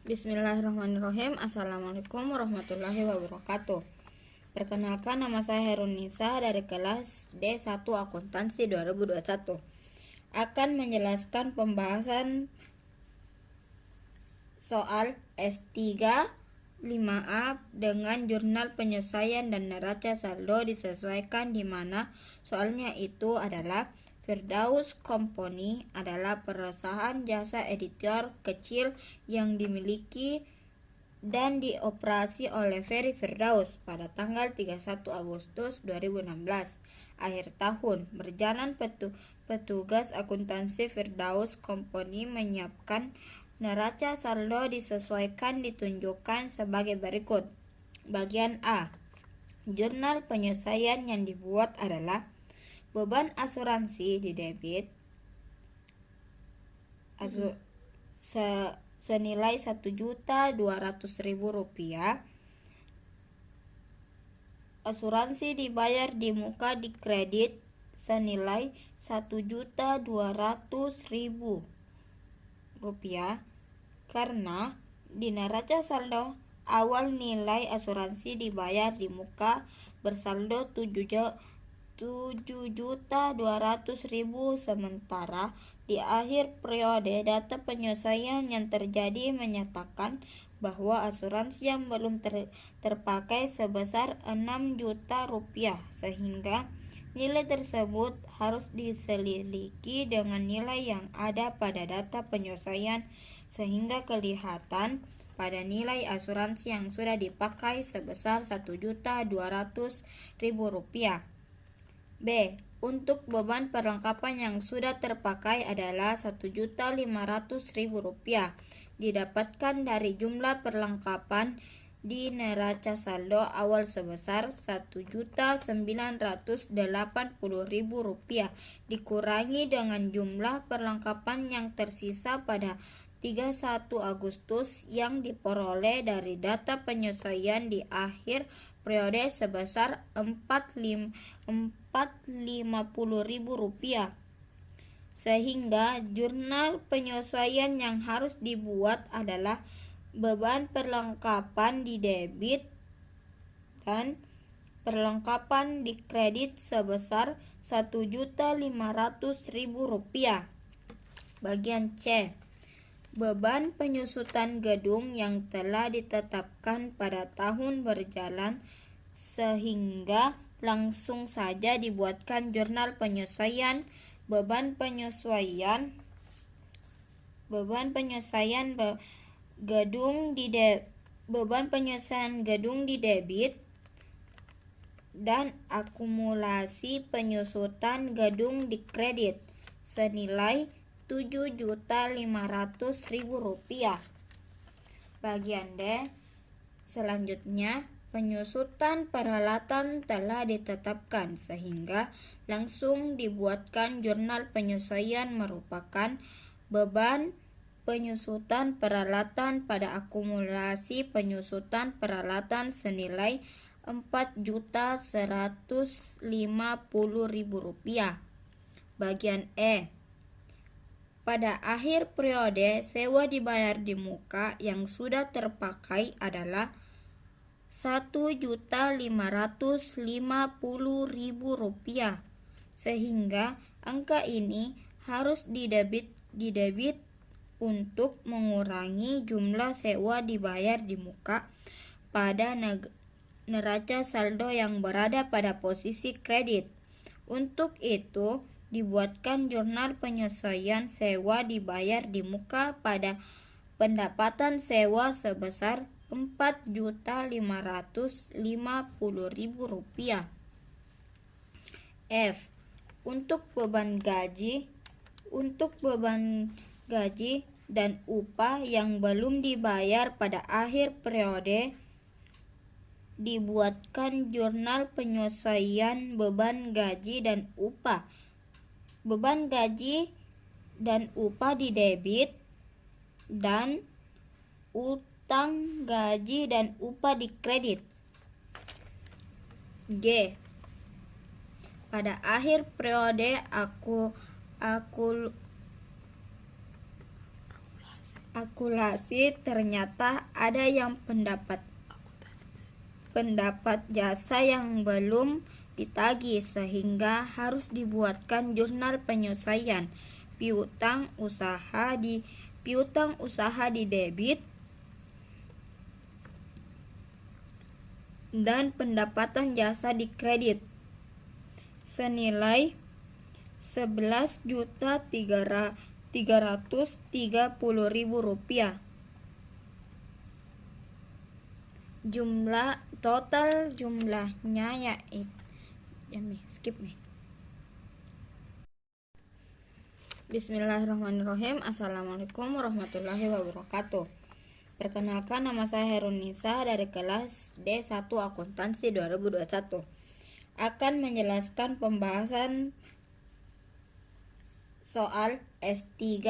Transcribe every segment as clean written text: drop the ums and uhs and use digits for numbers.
Bismillahirrahmanirrahim. Assalamualaikum warahmatullahi wabarakatuh. Perkenalkan, nama saya Herunisa dari kelas D1 Akuntansi 2021. Akan menjelaskan pembahasan soal S3 5A dengan jurnal penyelesaian dan neraca saldo disesuaikan, di mana soalnya itu adalah Firdaus Company adalah perusahaan jasa editor kecil yang dimiliki dan dioperasi oleh Ferry Firdaus pada tanggal 31 Agustus 2016. Akhir tahun berjalan, petugas akuntansi Firdaus Company menyiapkan neraca saldo disesuaikan ditunjukkan sebagai berikut. Bagian A. Jurnal penyelesaian yang dibuat adalah beban asuransi di debit senilai Rp1.200.000. Asuransi dibayar di muka di kredit senilai Rp1.200.000 karena di neraca saldo awal nilai asuransi dibayar di muka bersaldo 7.200.000, sementara di akhir periode data penyelesaian yang terjadi menyatakan bahwa asuransi yang belum terpakai sebesar Rp6 juta, sehingga nilai tersebut harus diselidiki dengan nilai yang ada pada data penyelesaian sehingga kelihatan pada nilai asuransi yang sudah dipakai sebesar Rp1.200.000. B. Untuk beban perlengkapan yang sudah terpakai adalah Rp1.500.000, didapatkan dari jumlah perlengkapan di neraca saldo awal sebesar Rp1.980.000 dikurangi dengan jumlah perlengkapan yang tersisa pada 31 Agustus yang diperoleh dari data penyelesaian di akhir periode sebesar Rp450.000, sehingga jurnal penyelesaian yang harus dibuat adalah beban perlengkapan di debit dan perlengkapan di kredit sebesar Rp1.500.000. Bagian C. Beban penyusutan gedung yang telah ditetapkan pada tahun berjalan sehingga langsung saja dibuatkan jurnal penyelesaian. Beban penyelesaian gedung di debit dan akumulasi penyusutan gedung di kredit senilai Rp7.500.000. Bagian D. Selanjutnya, penyusutan peralatan telah ditetapkan sehingga langsung dibuatkan jurnal penyelesaian merupakan beban penyusutan peralatan pada akumulasi penyusutan peralatan senilai Rp4.150.000. Bagian E. Pada akhir periode, sewa dibayar di muka yang sudah terpakai adalah Rp1.550.000, sehingga angka ini harus didebit untuk mengurangi jumlah sewa dibayar di muka pada neraca saldo yang berada pada posisi kredit. Untuk itu, dibuatkan jurnal penyelesaian sewa dibayar di muka pada pendapatan sewa sebesar Rp4.550.000. F. Untuk beban gaji dan upah yang belum dibayar pada akhir periode, dibuatkan jurnal penyelesaian beban gaji dan upah. Beban gaji dan upah di debit dan utang gaji dan upah di kredit. G. Pada akhir periode akumulasi ternyata ada yang pendapat jasa yang belum ditagih sehingga harus dibuatkan jurnal penyelesaian piutang usaha di debit dan pendapatan jasa di kredit senilai Rp11.330.000. Total jumlahnya yaitu Bismillahirrahmanirrahim. Assalamualaikum warahmatullahi wabarakatuh. Perkenalkan, nama saya Herunisa dari kelas D1 Akuntansi 2021. Akan menjelaskan pembahasan soal S3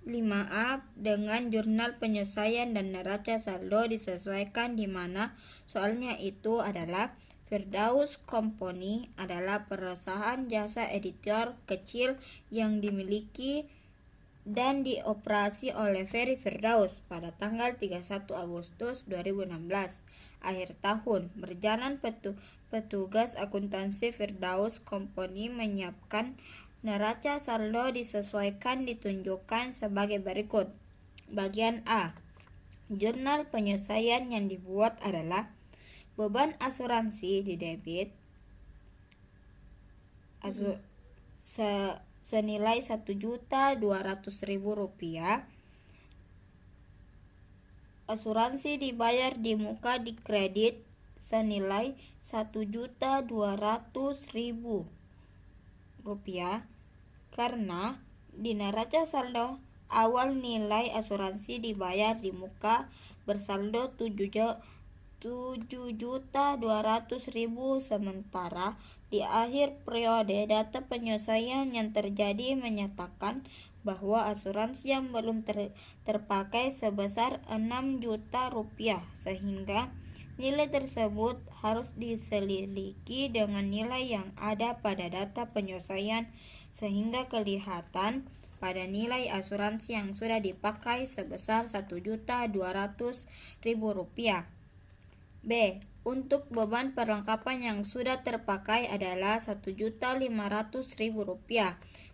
5A dengan jurnal penyelesaian dan neraca saldo disesuaikan, di mana soalnya itu adalah Firdaus Company adalah perusahaan jasa editor kecil yang dimiliki dan dioperasi oleh Ferry Firdaus pada tanggal 31 Agustus 2016. Akhir tahun berjalan petugas akuntansi Firdaus Company menyiapkan neraca saldo disesuaikan ditunjukkan sebagai berikut. Bagian A. Jurnal penyelesaian yang dibuat adalah beban asuransi di debit senilai Rp1.200.000. Asuransi dibayar di muka di kredit senilai Rp1.200.000 karena di neraca saldo awal nilai asuransi dibayar di muka bersaldo Rp7.200.000, sementara di akhir periode data penyelesaian yang terjadi menyatakan bahwa asuransi yang belum terpakai sebesar Rp6 juta, sehingga nilai tersebut harus diselidiki dengan nilai yang ada pada data penyelesaian sehingga kelihatan pada nilai asuransi yang sudah dipakai sebesar Rp1.200.000. B. Untuk beban perlengkapan yang sudah terpakai adalah Rp1.500.000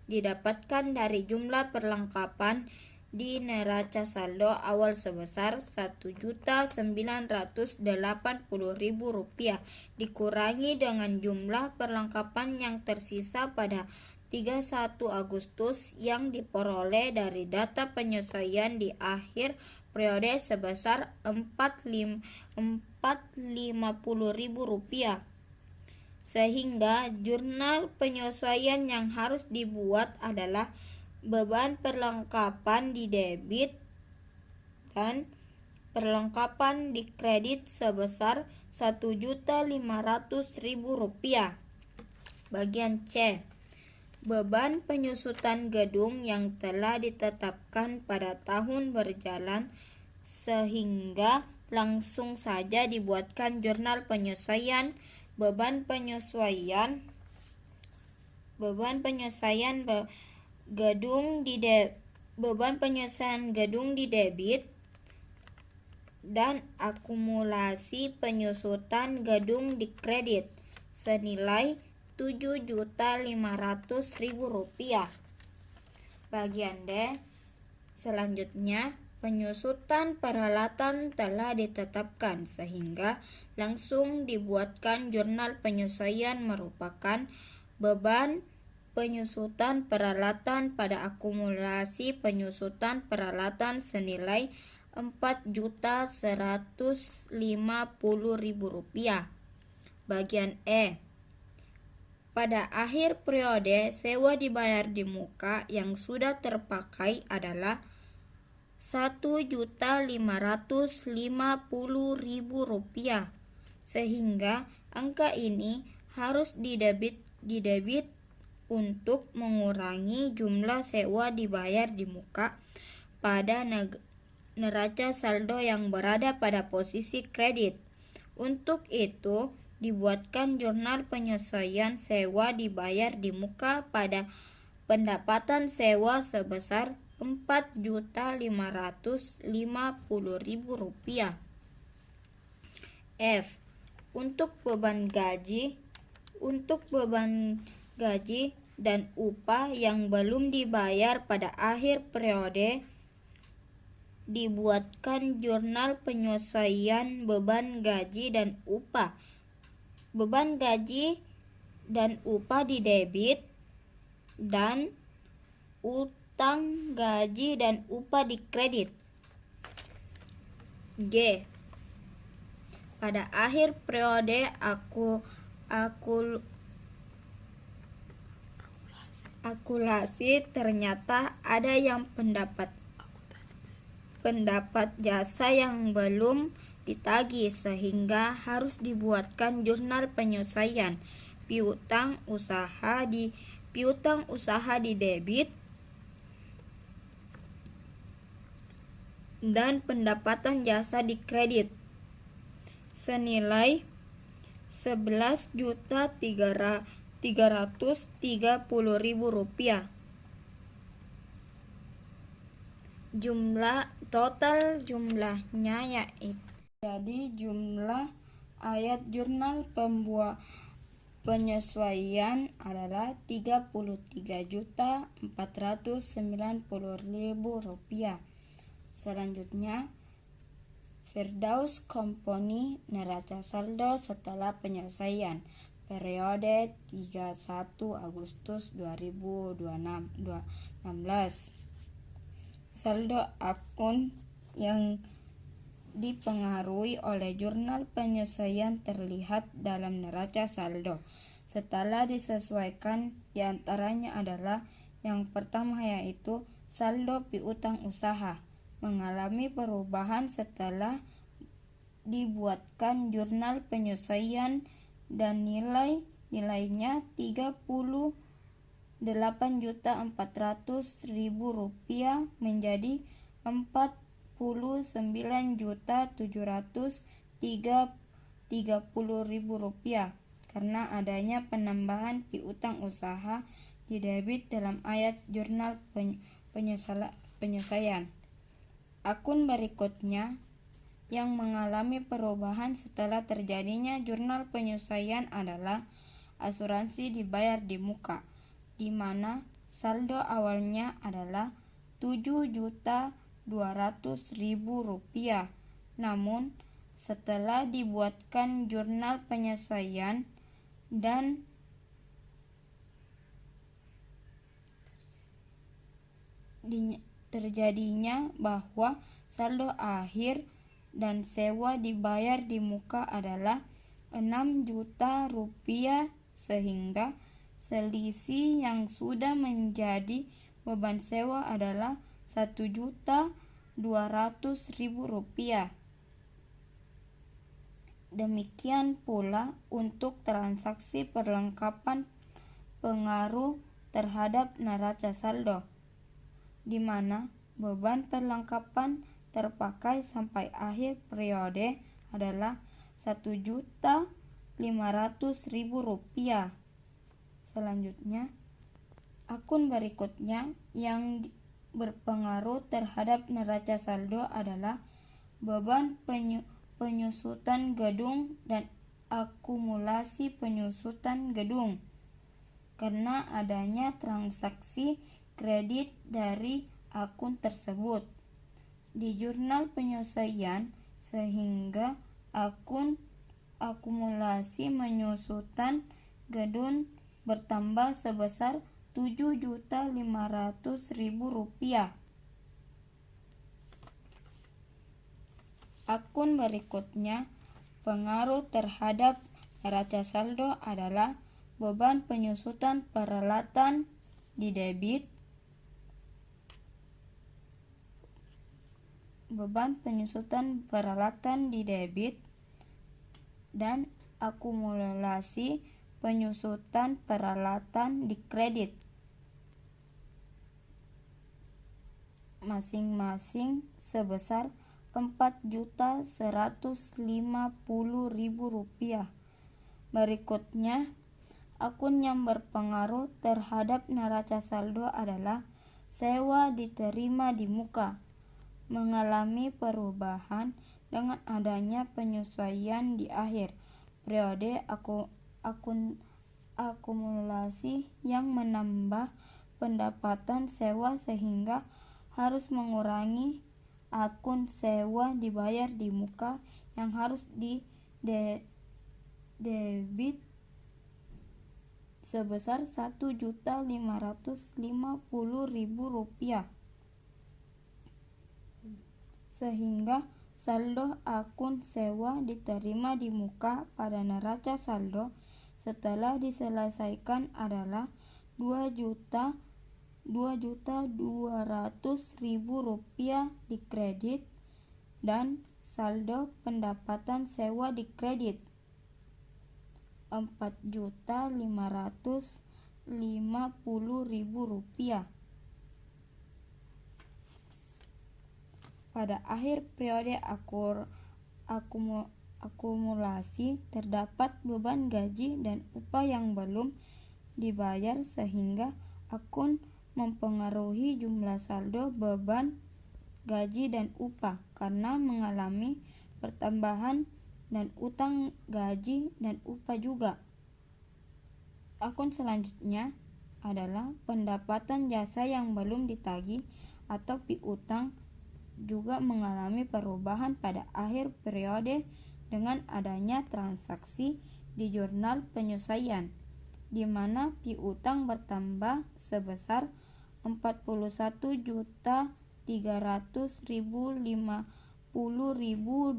didapatkan dari jumlah perlengkapan di neraca saldo awal sebesar Rp1.980.000 dikurangi dengan jumlah perlengkapan yang tersisa pada 31 Agustus yang diperoleh dari data penyelesaian di akhir periode sebesar Rp450.000, sehingga jurnal penyelesaian yang harus dibuat adalah beban perlengkapan di debit dan perlengkapan di kredit sebesar Rp1.500.000. Bagian C. Beban penyusutan gedung yang telah ditetapkan pada tahun berjalan sehingga langsung saja dibuatkan jurnal penyelesaian. Beban penyelesaian gedung di debit dan akumulasi penyusutan gedung di kredit senilai Rp7.500.000. Bagian D. Selanjutnya, penyusutan peralatan telah ditetapkan sehingga langsung dibuatkan jurnal penyelesaian merupakan beban penyusutan peralatan pada akumulasi penyusutan peralatan senilai Rp4.150.000. Bagian E. Pada akhir periode, sewa dibayar di muka yang sudah terpakai adalah Rp1.550.000, sehingga angka ini harus didebit untuk mengurangi jumlah sewa dibayar di muka pada neraca saldo yang berada pada posisi kredit. Untuk itu, dibuatkan jurnal penyelesaian sewa dibayar di muka pada pendapatan sewa sebesar Rp4.550.000. F. Untuk beban gaji dan upah yang belum dibayar pada akhir periode, dibuatkan jurnal penyesuaian beban gaji dan upah. Beban gaji dan upah didebit dan utang gaji dan upah dikredit. G. Pada akhir periode akulasi ternyata ada yang pendapat jasa yang belum ditagih, sehingga harus dibuatkan jurnal penyelesaian. Piutang usaha didebit dan pendapatan jasa dikredit senilai Rp11.330.000. Total jumlahnya yaitu, jadi jumlah ayat jurnal penyesuaian adalah Rp33.490.000. Selanjutnya, Firdaus Company neraca saldo setelah penyelesaian periode 31 Agustus 2016. Saldo akun yang dipengaruhi oleh jurnal penyelesaian terlihat dalam neraca saldo. Setelah disesuaikan, diantaranya adalah yang pertama, yaitu saldo piutang usaha mengalami perubahan setelah dibuatkan jurnal penyelesaian dan nilainya Rp38.400.000 menjadi Rp49.730.000 karena adanya penambahan piutang usaha didebit dalam ayat jurnal penyelesaian. Akun berikutnya yang mengalami perubahan setelah terjadinya jurnal penyelesaian adalah asuransi dibayar di muka, di mana saldo awalnya adalah Rp7.200.000. Namun, setelah dibuatkan jurnal penyelesaian dan terjadinya bahwa saldo akhir dan sewa dibayar di muka adalah Rp6 juta, sehingga selisih yang sudah menjadi beban sewa adalah Rp1.200.000. Demikian pula untuk transaksi perlengkapan pengaruh terhadap neraca saldo, di mana beban perlengkapan terpakai sampai akhir periode adalah Rp1.500.000. Selanjutnya, akun berikutnya yang berpengaruh terhadap neraca saldo adalah beban penyusutan gedung dan akumulasi penyusutan gedung karena adanya transaksi kredit dari akun tersebut di jurnal penyelesaian, sehingga akun akumulasi penyusutan gedung bertambah sebesar Rp7.500.000. Akun berikutnya pengaruh terhadap neraca saldo adalah beban penyusutan peralatan didebit, dan akumulasi penyusutan peralatan dikredit, masing-masing sebesar Rp4.150.000. Berikutnya, akun yang berpengaruh terhadap neraca saldo adalah sewa diterima di muka, mengalami perubahan dengan adanya penyesuaian di akhir periode akumulasi yang menambah pendapatan sewa sehingga harus mengurangi akun sewa dibayar di muka yang harus debit sebesar Rp1.550.000, sehingga saldo akun sewa diterima di muka pada neraca saldo setelah diselesaikan adalah Rp2.200.000 di kredit dan saldo pendapatan sewa di kredit Rp4.550.000. Pada akhir periode akumulasi terdapat beban gaji dan upah yang belum dibayar sehingga akun mempengaruhi jumlah saldo beban gaji dan upah karena mengalami pertambahan dan utang gaji dan upah juga. Akun selanjutnya adalah pendapatan jasa yang belum ditagih atau piutang, juga mengalami perubahan pada akhir periode dengan adanya transaksi di jurnal penyesuaian, di mana piutang bertambah sebesar Rp41.350.000.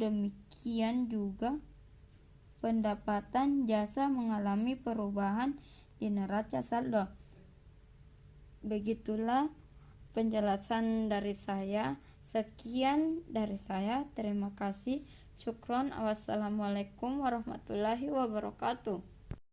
Demikian juga pendapatan jasa mengalami perubahan di neraca saldo. Begitulah penjelasan dari saya. Sekian dari saya. Terima kasih. Syukron. Wassalamualaikum warahmatullahi wabarakatuh.